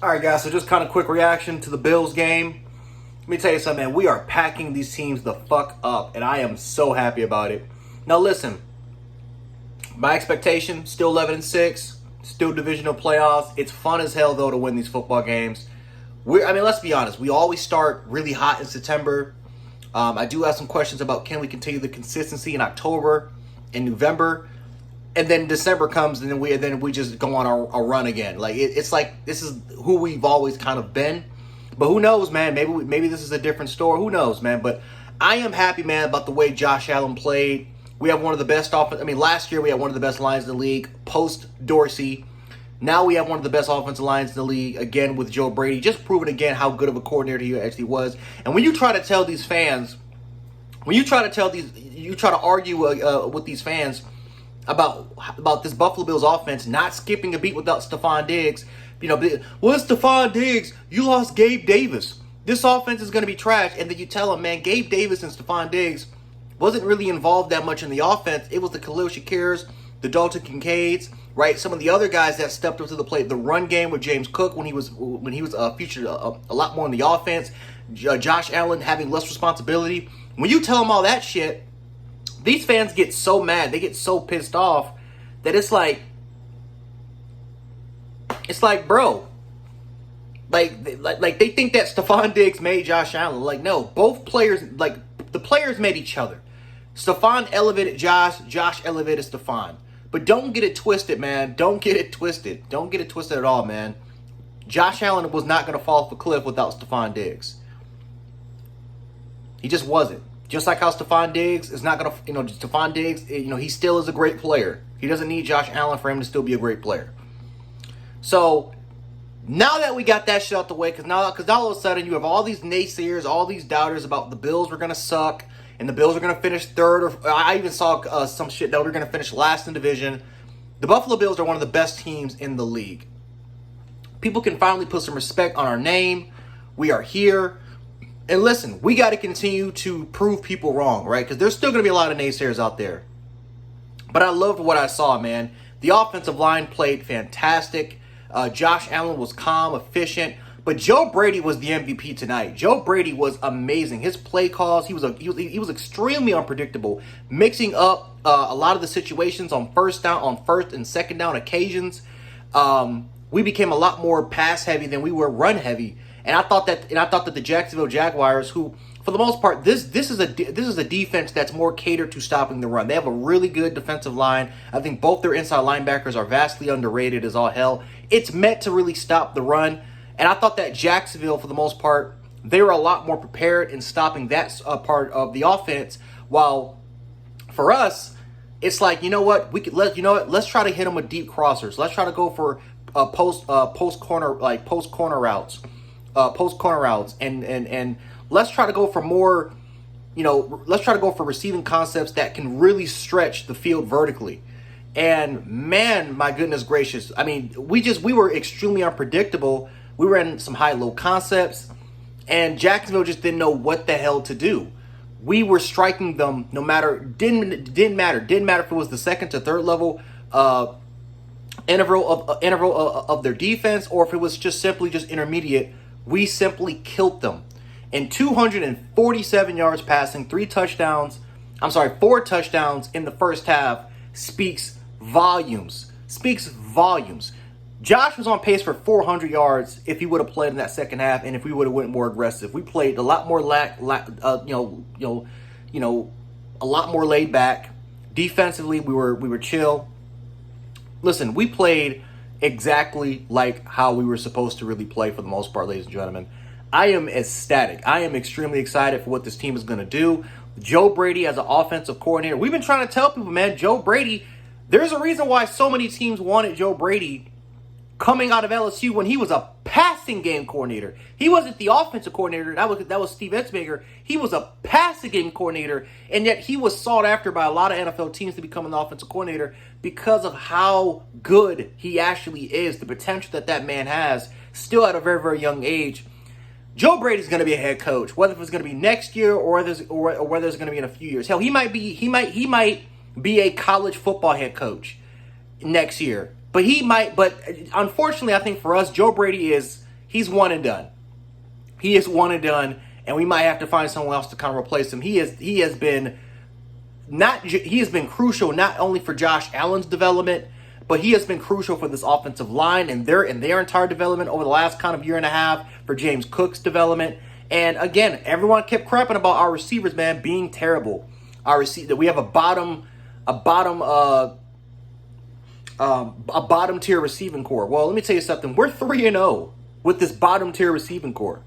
All right, guys, so just kind of quick reaction to the Bills game. Let me tell you something, man. We are packing these teams the fuck up, and I am so happy about it. Now, listen, my expectation, still 11-6, still divisional playoffs. It's fun as hell, though, to win these football games. Let's be honest. We always start really hot in September. I do have some questions about can we continue the consistency in October and November. And then December comes, and then we just go on our run again. Like it's like this is who we've always kind of been. But who knows, man? Maybe this is a different story. Who knows, man? But I am happy, man, about the way Josh Allen played. We have one of the best last year we had one of the best lines in the league post Dorsey. Now we have one of the best offensive lines in the league again with Joe Brady, just proving again how good of a coordinator he actually was. And when you try to tell these fans, you try to argue with these fans about this Buffalo Bills offense not skipping a beat without Stephon Diggs. Well, it's Stephon Diggs. You lost Gabe Davis. This offense is going to be trash. And then you tell them, man, Gabe Davis and Stephon Diggs wasn't really involved that much in the offense. It was the Khalil Shakirs, the Dalton Kincaids, right? Some of the other guys that stepped up to the plate. The run game with James Cook when he was featured a lot more in the offense. Josh Allen having less responsibility. When you tell them all that shit, these fans get so mad, they get so pissed off that it's like, bro, like they think that Stephon Diggs made Josh Allen. Like, no, both players, the players made each other. Stephon elevated Josh elevated Stephon. But don't get it twisted, man. Don't get it twisted. Don't get it twisted at all, man. Josh Allen was not going to fall off a cliff without Stephon Diggs. He just wasn't. Just like how Stephon Diggs is not going to, Stephon Diggs, he still is a great player. He doesn't need Josh Allen for him to still be a great player. So, now that we got that shit out the way, because now all of a sudden you have all these naysayers, all these doubters about the Bills were going to suck, and the Bills are going to finish third, or I even saw some shit that we're going to finish last in division. The Buffalo Bills are one of the best teams in the league. People can finally put some respect on our name. We are here. And listen, we got to continue to prove people wrong, right? Because there's still going to be a lot of naysayers out there. But I loved what I saw, man. The offensive line played fantastic. Josh Allen was calm, efficient. But Joe Brady was the MVP tonight. Joe Brady was amazing. His play calls, he was extremely unpredictable, mixing up a lot of the situations on first and second down occasions. We became a lot more pass heavy than we were run heavy. And I thought that the Jacksonville Jaguars, who for the most part, this is a defense that's more catered to stopping the run. They have a really good defensive line. I think both their inside linebackers are vastly underrated as all hell. It's meant to really stop the run. And I thought that Jacksonville, for the most part, they were a lot more prepared in stopping that part of the offense. While for us, it's like, let's try to hit them with deep crossers. Let's try to go for post corner routes. Post corner routes, and let's try to go for more, let's try to go for receiving concepts that can really stretch the field vertically. And man, my goodness gracious, we were extremely unpredictable. We were in some high-low concepts, and Jacksonville just didn't know what the hell to do. We were striking them no matter, didn't matter if it was the second to third level interval of their defense, or if it was just simply intermediate. We simply killed them. And 247 yards passing, 4 touchdowns in the first half speaks volumes. Josh was on pace for 400 yards if he would have played in that second half, and if we would have went more aggressive. We played a lot more a lot more laid back. Defensively, we were chill. Listen, we played exactly like how we were supposed to really play for the most part, ladies and gentlemen. I am ecstatic. I am extremely excited for what this team is going to do. Joe Brady as an offensive coordinator. We've been trying to tell people, man, Joe Brady, there's a reason why so many teams wanted Joe Brady coming out of LSU when he was a passing game coordinator. He wasn't the offensive coordinator. That was Steve Ensminger. He was a passing game coordinator, and yet he was sought after by a lot of NFL teams to become an offensive coordinator because of how good he actually is, the potential that man has, still at a very, very young age. Joe Brady's going to be a head coach, whether it's going to be next year or whether it's going to be in a few years. Hell, he might be a college football head coach next year. But unfortunately, I think for us, Joe Brady is he's one and done. He is one and done, and we might have to find someone else to kind of replace him. He has been crucial not only for Josh Allen's development, but he has been crucial for this offensive line and their entire development over the last kind of year and a half, for James Cook's development. And again, everyone kept crapping about our receivers, man, being terrible. That we have a bottom tier receiving core. Well, let me tell you something. We're 3-0 with this bottom tier receiving core.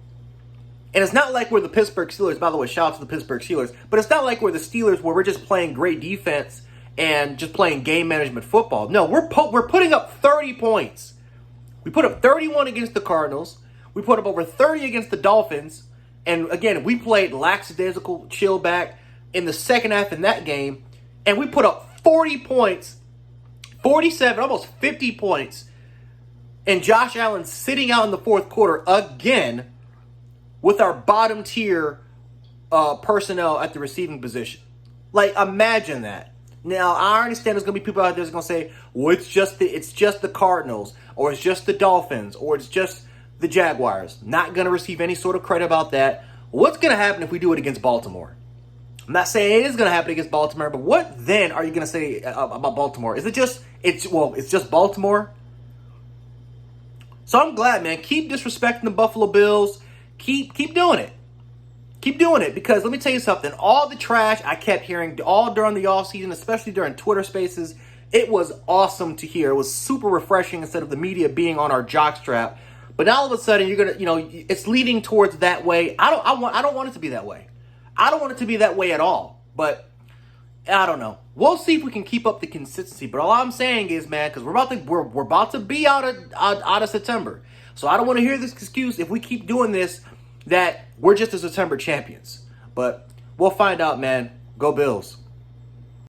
And it's not like we're the Pittsburgh Steelers. By the way, shout out to the Pittsburgh Steelers. But it's not like we're the Steelers where we're just playing great defense and just playing game management football. No, we're putting up 30 points. We put up 31 against the Cardinals. We put up over 30 against the Dolphins. And again, we played lackadaisical chill back in the second half in that game. And we put up 40 points, 47, almost 50 points. And Josh Allen sitting out in the fourth quarter again with our bottom tier personnel at the receiving position. Like, imagine that. Now, I understand there's going to be people out there that's going to say, well, it's just the Cardinals, or it's just the Dolphins, or it's just the Jaguars. Not going to receive any sort of credit about that. What's going to happen if we do it against Baltimore? I'm not saying it is going to happen against Baltimore, but what then are you going to say about Baltimore? Is it just, it's just Baltimore? So I'm glad, man. Keep disrespecting the Buffalo Bills. Keep doing it. Keep doing it, because let me tell you something. All the trash I kept hearing all during the offseason, especially during Twitter Spaces, it was awesome to hear. It was super refreshing instead of the media being on our jockstrap. But now all of a sudden you're gonna, it's leading towards that way. I don't want it to be that way. I don't want it to be that way at all. But I don't know. We'll see if we can keep up the consistency. But all I'm saying is, man, because we're about to be out of September. So I don't want to hear this excuse if we keep doing this that we're just the September champions. But we'll find out, man. Go Bills.